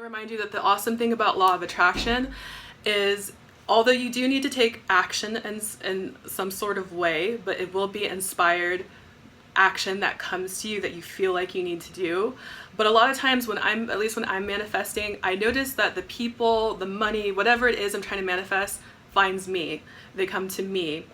remind you that the awesome thing about law of attraction is although you do need to take action in some sort of way, but it will be inspired action that comes to you that you feel like you need to do. But a lot of times when I'm manifesting, I notice that the people, the money, whatever it is I'm trying to manifest finds me. They come to me.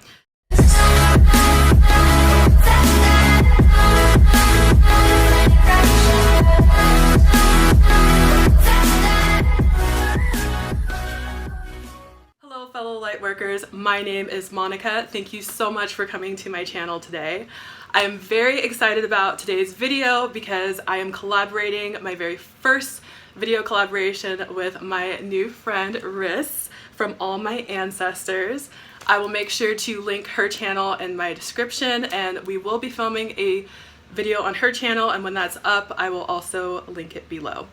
Hello fellow lightworkers, my name is Monica. Thank you so much for coming to my channel today. I am very excited about today's video because I am collaborating my very first video collaboration with my new friend Riss from All My Ancestors. I will make sure to link her channel in my description, and we will be filming a video on her channel, and when that's up I will also link it below.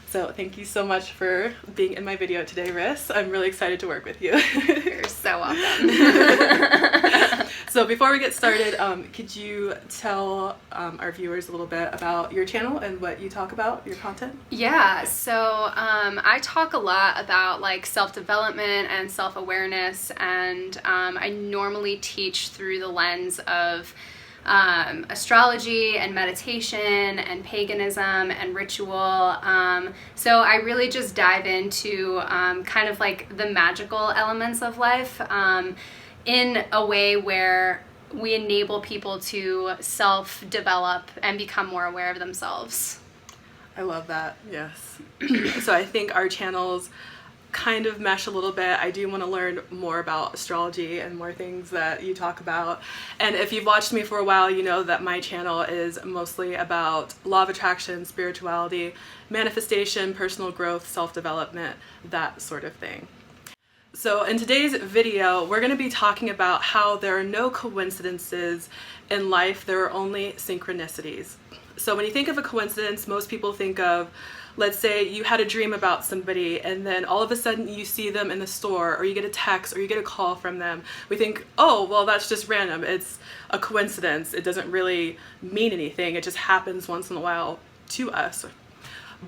So thank you so much for being in my video today, Riss. I'm really excited to work with you. You're so welcome. So before we get started, could you tell our viewers a little bit about your channel and what you talk about, your content? Yeah, so I talk a lot about like self-development and self-awareness, and I normally teach through the lens of astrology and meditation and paganism and ritual. So I really just dive into kind of like the magical elements of life in a way where we enable people to self-develop and become more aware of themselves. I love that, yes. So I think our channels kind of mesh a little bit. I do want to learn more about astrology and more things that you talk about. And if you've watched me for a while, you know that my channel is mostly about law of attraction, spirituality, manifestation, personal growth, self-development, that sort of thing. So in today's video, we're going to be talking about how there are no coincidences in life, there are only synchronicities. So when you think of a coincidence, most people think of, let's say you had a dream about somebody and then all of a sudden you see them in the store, or you get a text or you get a call from them. We think, oh, well, that's just random. It's a coincidence. It doesn't really mean anything. It just happens once in a while to us.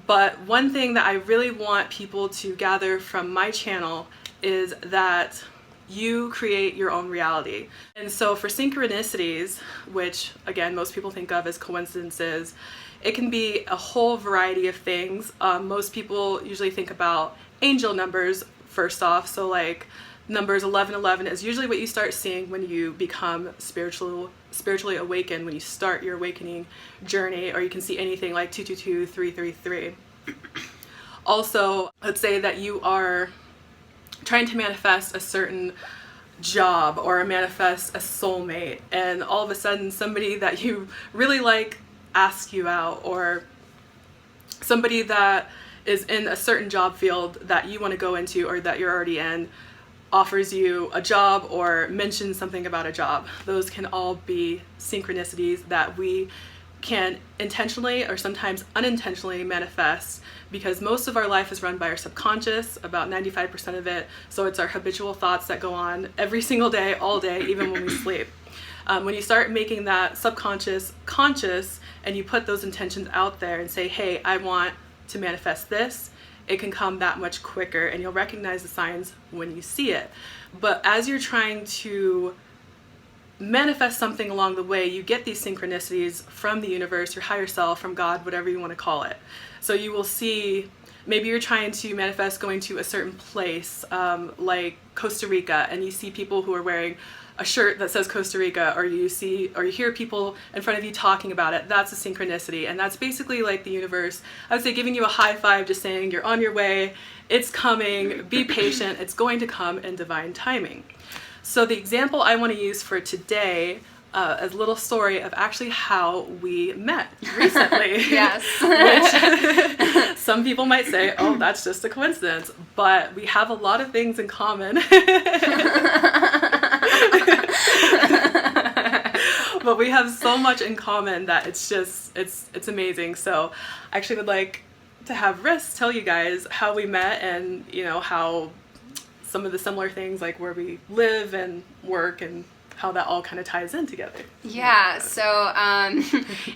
But one thing that I really want people to gather from my channel is that you create your own reality. And so for synchronicities, which again most people think of as coincidences, it can be a whole variety of things. Most people usually think about angel numbers first off, so like numbers 1111 is usually what you start seeing when you become spiritually awakened, when you start your awakening journey, or you can see anything like 222, 333. Also, let's say that you are trying to manifest a certain job or manifest a soulmate, and all of a sudden somebody that you really like asks you out, or somebody that is in a certain job field that you want to go into or that you're already in offers you a job or mentions something about a job. Those can all be synchronicities that we can intentionally or sometimes unintentionally manifest, because most of our life is run by our subconscious, about 95% of it. So it's our habitual thoughts that go on every single day, all day, even when we sleep. When you start making that subconscious conscious and you put those intentions out there and say, hey, I want to manifest this, it can come that much quicker, and you'll recognize the signs when you see it. But as you're trying to manifest something along the way, you get these synchronicities from the universe, your higher self, from God, whatever you want to call it. So you will see, maybe you're trying to manifest going to a certain place, like Costa Rica, and you see people who are wearing a shirt that says Costa Rica, or you hear people in front of you talking about it. That's a synchronicity, and that's basically like the universe, I would say, giving you a high five, just saying you're on your way, it's coming, be patient, it's going to come in divine timing. So the example I want to use for today, a little story of actually how we met recently. Yes. Which some people might say, oh, that's just a coincidence, but we have a lot of things in common. But we have so much in common that it's amazing. So I actually would like to have Riss tell you guys how we met, and you know how some of the similar things, like where we live and work and how that all kind of ties in together. Yeah, so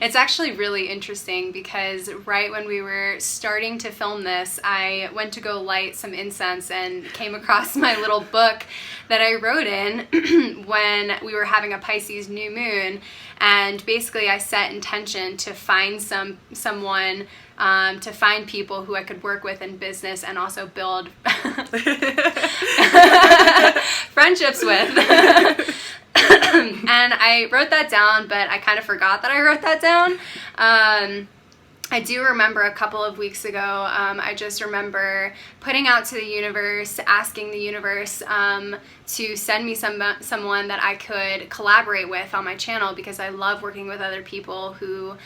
it's actually really interesting because right when we were starting to film this, I went to go light some incense and came across my little book that I wrote in when we were having a Pisces new moon. And basically I set intention to find someone, to find people who I could work with in business and also build friendships with. And I wrote that down, but I kind of forgot that I wrote that down. I do remember a couple of weeks ago, I just remember putting out to the universe, asking the universe to send me someone that I could collaborate with on my channel, because I love working with other people who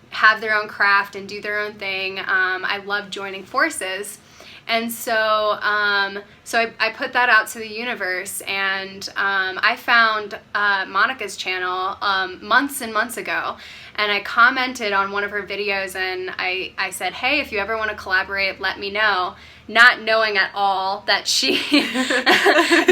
have their own craft and do their own thing. I love joining forces. And so I put that out to the universe, and I found Monica's channel months and months ago, and I commented on one of her videos, and I said, hey, if you ever want to collaborate, let me know. Not knowing at all that she,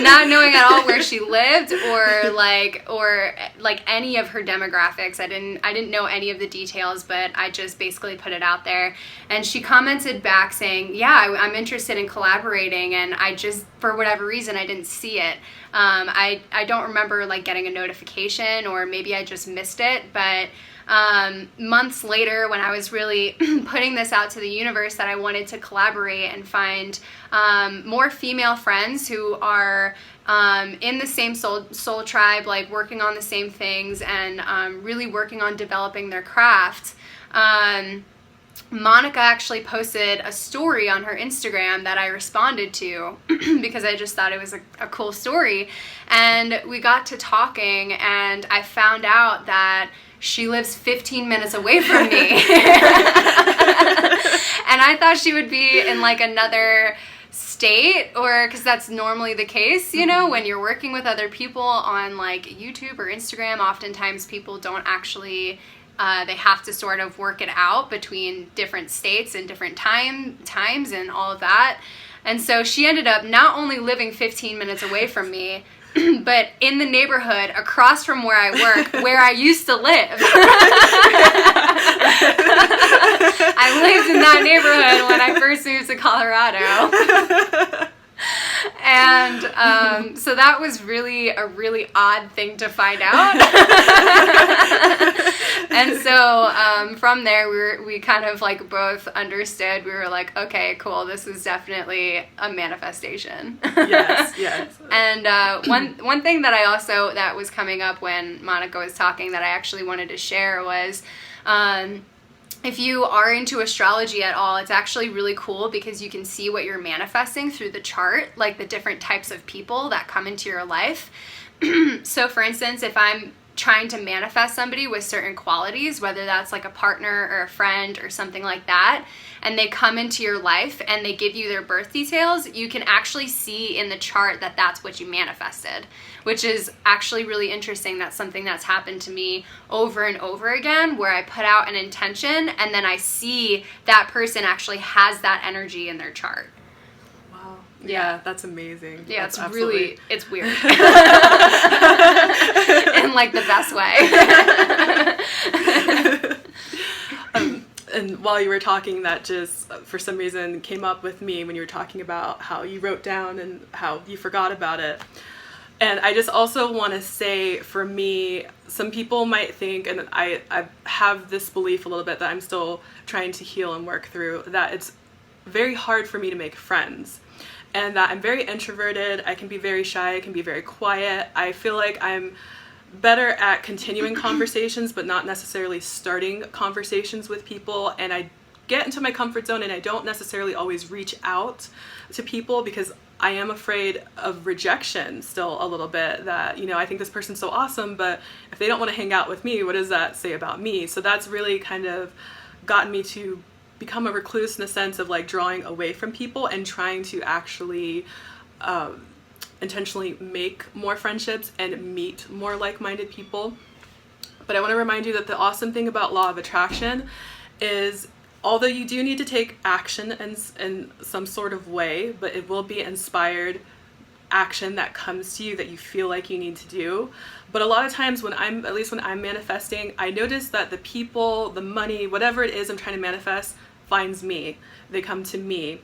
not knowing at all where she lived or like any of her demographics. I didn't know any of the details, but I just basically put it out there. And she commented back saying, yeah, I'm interested in collaborating. And I just, for whatever reason, I didn't see it. I don't remember like getting a notification, or maybe I just missed it, but months later, when I was really putting this out to the universe that I wanted to collaborate and find more female friends who are in the same soul tribe, like working on the same things and really working on developing their craft, Monica actually posted a story on her Instagram that I responded to because I just thought it was a cool story. And we got to talking, and I found out that she lives 15 minutes away from me. And I thought she would be in like another state, or because that's normally the case, you know, when you're working with other people on like YouTube or Instagram, oftentimes people don't actually, they have to sort of work it out between different states and different times and all of that. And so she ended up not only living 15 minutes away from me, but in the neighborhood across from where I work, where I used to live. I lived in that neighborhood when I first moved to Colorado. And so that was really a really odd thing to find out. And so from there, we kind of like both understood. We were like, okay, cool. This is definitely a manifestation. Yes, yes. And one thing that that was coming up when Monica was talking that I actually wanted to share was, if you are into astrology at all, it's actually really cool because you can see what you're manifesting through the chart, like the different types of people that come into your life. So for instance, if I'm trying to manifest somebody with certain qualities, whether that's like a partner or a friend or something like that, and they come into your life and they give you their birth details, you can actually see in the chart that that's what you manifested, which is actually really interesting. That's something that's happened to me over and over again, where I put out an intention and then I see that person actually has that energy in their chart. Wow. Yeah, that's amazing. Yeah, that's it's weird. In like the best way. And while you were talking, that just for some reason came up with me when you were talking about how you wrote down and how you forgot about it. And I just also want to say, for me, some people might think, and I have this belief a little bit that I'm still trying to heal and work through, that it's very hard for me to make friends. And that I'm very introverted, I can be very shy, I can be very quiet. I feel like I'm better at continuing conversations, but not necessarily starting conversations with people. And I get into my comfort zone and I don't necessarily always reach out to people because I am afraid of rejection still a little bit, that, you know, I think this person's so awesome, but if they don't want to hang out with me, what does that say about me? So that's really kind of gotten me to become a recluse in the sense of like drawing away from people and trying to actually intentionally make more friendships and meet more like-minded people. But I want to remind you that the awesome thing about law of attraction is, although you do need to take action in some sort of way, but it will be inspired action that comes to you that you feel like you need to do. But a lot of times at least when I'm manifesting, I notice that the people, the money, whatever it is I'm trying to manifest finds me. They come to me.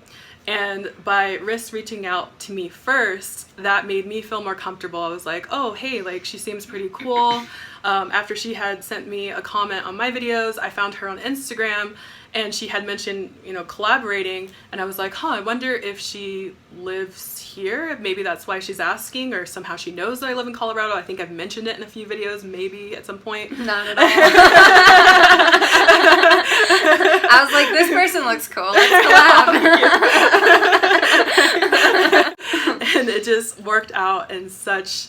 And by Riss reaching out to me first, that made me feel more comfortable. I was like, oh, hey, like she seems pretty cool. After she had sent me a comment on my videos, I found her on Instagram and she had mentioned, collaborating. And I was like, I wonder if she lives here. Maybe that's why she's asking, or somehow she knows that I live in Colorado. I think I've mentioned it in a few videos, maybe at some point. Not at all. I was like, this person looks cool. Let's collab. And it just worked out in such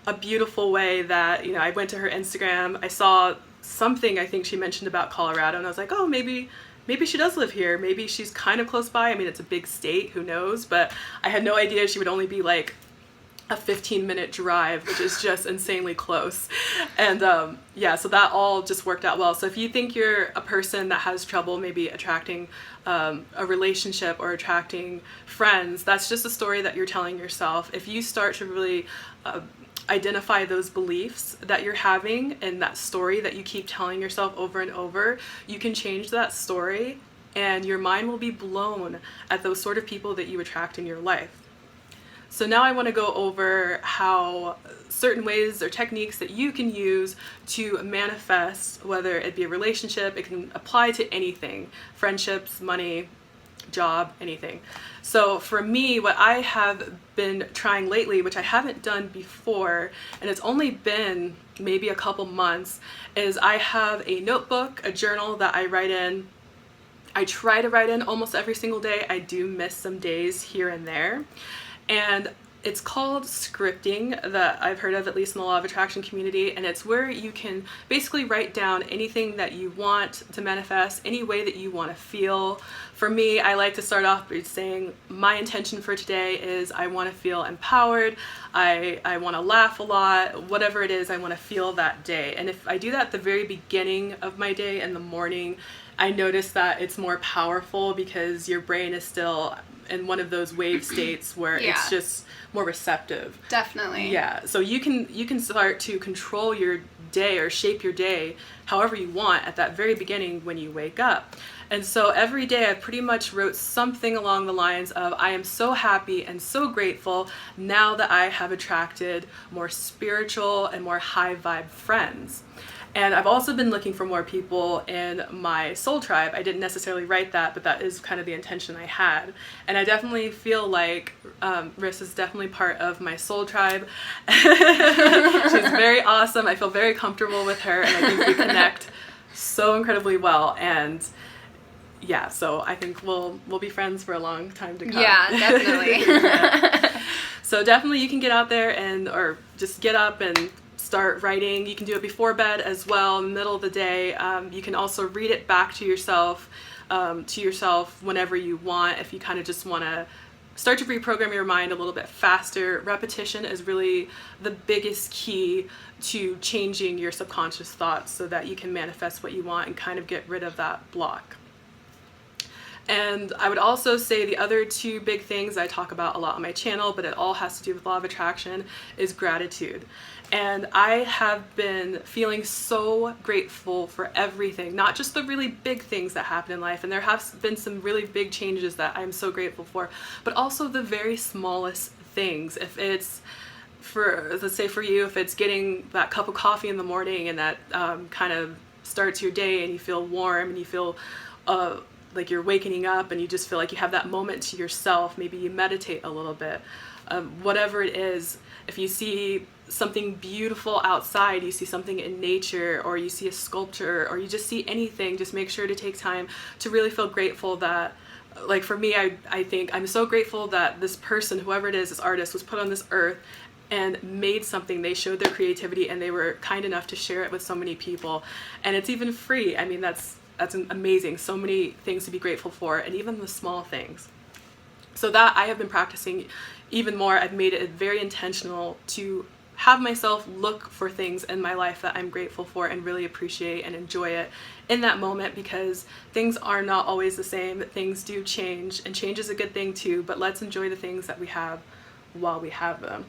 a beautiful way that, I went to her Instagram. I saw something I think she mentioned about Colorado, and I was like, oh, maybe she does live here. Maybe she's kind of close by. I mean, it's a big state, who knows? But I had no idea she would only be like a 15-minute drive, which is just insanely close. And so that all just worked out well. So if you think you're a person that has trouble maybe attracting a relationship or attracting friends, that's just a story that you're telling yourself. If you start to really identify those beliefs that you're having and that story that you keep telling yourself over and over, you can change that story and your mind will be blown at those sort of people that you attract in your life. So now I want to go over how certain ways or techniques that you can use to manifest, whether it be a relationship, it can apply to anything, friendships, money, job, anything. So for me, what I have been trying lately, which I haven't done before, and it's only been maybe a couple months, is I have a notebook, a journal that I write in. I try to write in almost every single day. I do miss some days here and there. And it's called scripting, that I've heard of, at least in the Law of Attraction community, and it's where you can basically write down anything that you want to manifest, any way that you want to feel. For me, I like to start off by saying my intention for today is I want to feel empowered, I want to laugh a lot, whatever it is I want to feel that day. And if I do that at the very beginning of my day in the morning, I notice that it's more powerful because your brain is still in one of those wave states where it's just more receptive. Definitely. Yeah. So you can start to control your day or shape your day however you want at that very beginning when you wake up. And so every day I pretty much wrote something along the lines of, I am so happy and so grateful now that I have attracted more spiritual and more high vibe friends. And I've also been looking for more people in my soul tribe. I didn't necessarily write that, but that is kind of the intention I had. And I definitely feel like Riss is definitely part of my soul tribe. She's very awesome. I feel very comfortable with her, and I think we connect so incredibly well. And yeah, so I think we'll be friends for a long time to come. Yeah, definitely. So definitely you can get out there or just get up and start writing. You can do it before bed as well, in the middle of the day. You can also read it back to yourself whenever you want, if you kind of just want to start to reprogram your mind a little bit faster. Repetition is really the biggest key to changing your subconscious thoughts so that you can manifest what you want and kind of get rid of that block. And I would also say the other two big things I talk about a lot on my channel, but it all has to do with Law of Attraction, is gratitude. And I have been feeling so grateful for everything, not just the really big things that happen in life, and there have been some really big changes that I'm so grateful for, but also the very smallest things. If it's, let's say for you, if it's getting that cup of coffee in the morning and that kind of starts your day and you feel warm and you feel like you're waking up and you just feel like you have that moment to yourself, maybe you meditate a little bit, whatever it is. If you see something beautiful outside, you see something in nature, or you see a sculpture, or you just see anything, just make sure to take time to really feel grateful that, like for me, I think I'm so grateful that this person, whoever it is, this artist, was put on this earth and made something. They showed their creativity and they were kind enough to share it with so many people, and it's even free. I mean, that's amazing. So many things to be grateful for, and even the small things. So that I have been practicing even more. I've made it very intentional to have myself look for things in my life that I'm grateful for and really appreciate and enjoy it in that moment, because things are not always the same. Things do change, and change is a good thing too, but let's enjoy the things that we have while we have them.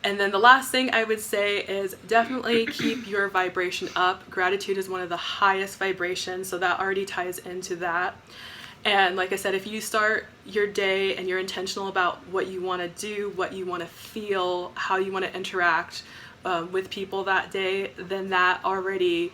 And then the last thing I would say is definitely keep your vibration up. Gratitude is one of the highest vibrations, so that already ties into that. And like I said, if you start your day and you're intentional about what you want to do, what you want to feel, how you want to interact with people that day, then that already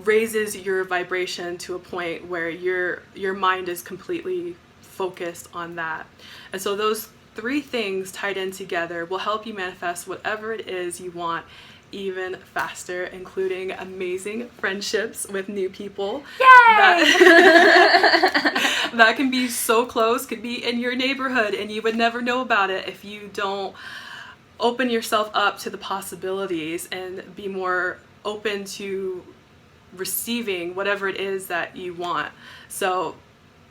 raises your vibration to a point where your mind is completely focused on that. And so those 3 things tied in together will help you manifest whatever it is you want even faster, including amazing friendships with new people. Yay! That can be so close, could be in your neighborhood, and you would never know about it if you don't open yourself up to the possibilities and be more open to receiving whatever it is that you want. So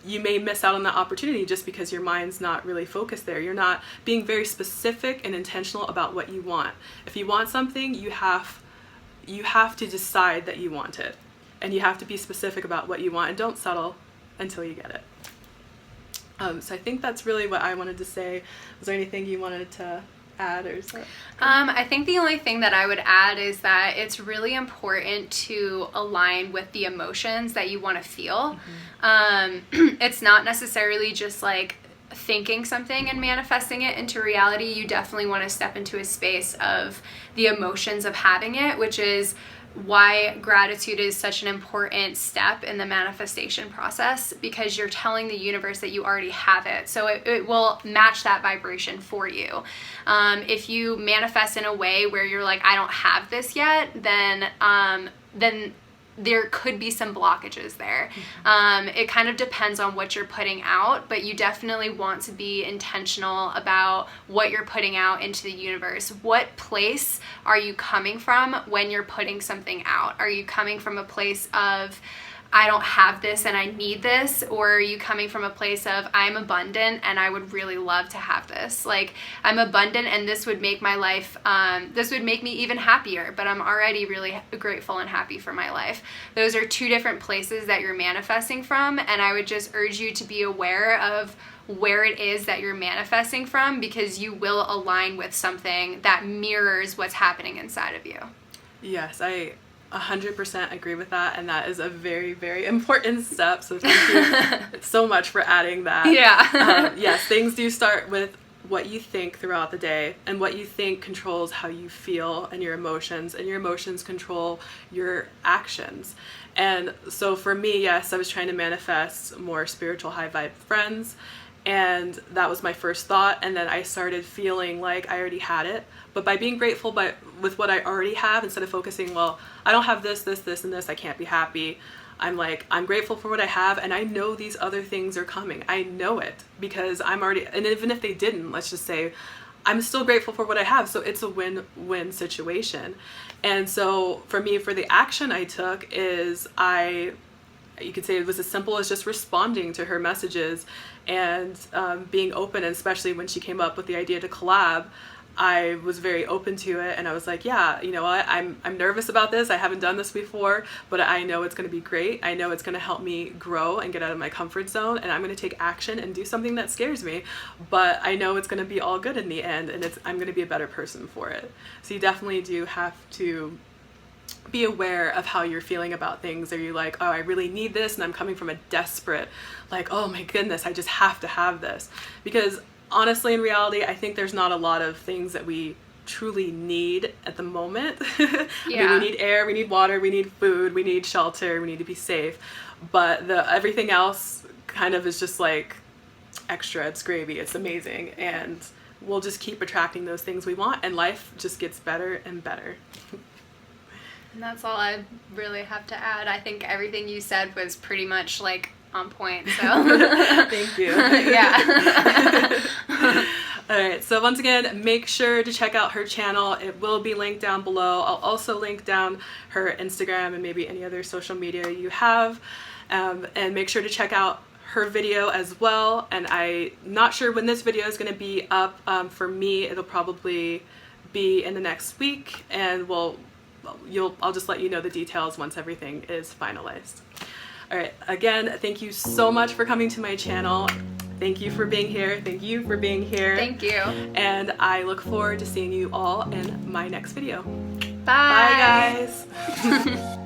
you may miss out on that opportunity just because your mind's not really focused there. You're not being very specific and intentional about what you want. If you want something, you have to decide that you want it. And you have to be specific about what you want, and don't settle until you get it. So I think that's really what I wanted to say. Was there anything you wanted to add or so? I think the only thing that I would add is that it's really important to align with the emotions that you want to feel. It's not necessarily just like thinking something and manifesting it into reality. You definitely want to step into a space of the emotions of having it, which is why gratitude is such an important step in the manifestation process, because you're telling the universe that you already have it. So it will match that vibration for you. If you manifest in a way where you're like, I don't have this yet, then there could be some blockages there. It kind of depends on what you're putting out, but you definitely want to be intentional about what you're putting out into the universe. What place are you coming from when you're putting something out? Are you coming from a place of, I don't have this and I need this? Or are you coming from a place of, I'm abundant and I would really love to have this? Like, I'm abundant and this would make my life, this would make me even happier, but I'm already really grateful and happy for my life. Those are 2 different places that you're manifesting from, and I would just urge you to be aware of where it is that you're manifesting from, because you will align with something that mirrors what's happening inside of you. Yes, I 100% agree with that, and that is a very, very important step. So thank you so much for adding that. Yeah. Yes, things do start with what you think throughout the day, and what you think controls how you feel and your emotions control your actions. And so for me, yes, I was trying to manifest more spiritual high vibe friends, and that was my first thought. And then I started feeling like I already had it, but by being grateful with what I already have, instead of focusing, well, I don't have this, and this, I can't be happy. I'm like, I'm grateful for what I have, and I know these other things are coming. I know it because I'm already, and even if they didn't, let's just say, I'm still grateful for what I have. So it's a win-win situation. And so for me, for the action I took is you could say it was as simple as just responding to her messages and being open, and especially when she came up with the idea to collab, I was very open to it, and I was like, yeah, you know what, I'm nervous about this. I haven't done this before, but I know it's going to be great. I know it's going to help me grow and get out of my comfort zone, and I'm going to take action and do something that scares me, but I know it's going to be all good in the end, and I'm going to be a better person for it. So you definitely do have to be aware of how you're feeling about things. Are you like, oh, I really need this, and I'm coming from a desperate, like, oh my goodness, I just have to have this? Because honestly, in reality, I think there's not a lot of things that we truly need at the moment. Yeah. I mean, we need air, we need water, we need food, we need shelter, we need to be safe. But everything else kind of is just like extra. It's gravy. It's amazing. And we'll just keep attracting those things we want, and life just gets better and better. And that's all I really have to add. I think everything you said was pretty much like on point, so thank you. Yeah. All right, so once again, make sure to check out her channel. It will be linked down below. I'll also link down her Instagram and maybe any other social media you have, and make sure to check out her video as well. And I'm not sure when this video is going to be up. For me, it'll probably be in the next week, and I'll just let you know the details once everything is finalized. All right, again, thank you so much for coming to my channel. Thank you for being here. Thank you for being here. Thank you. And I look forward to seeing you all in my next video. Bye. Bye, guys.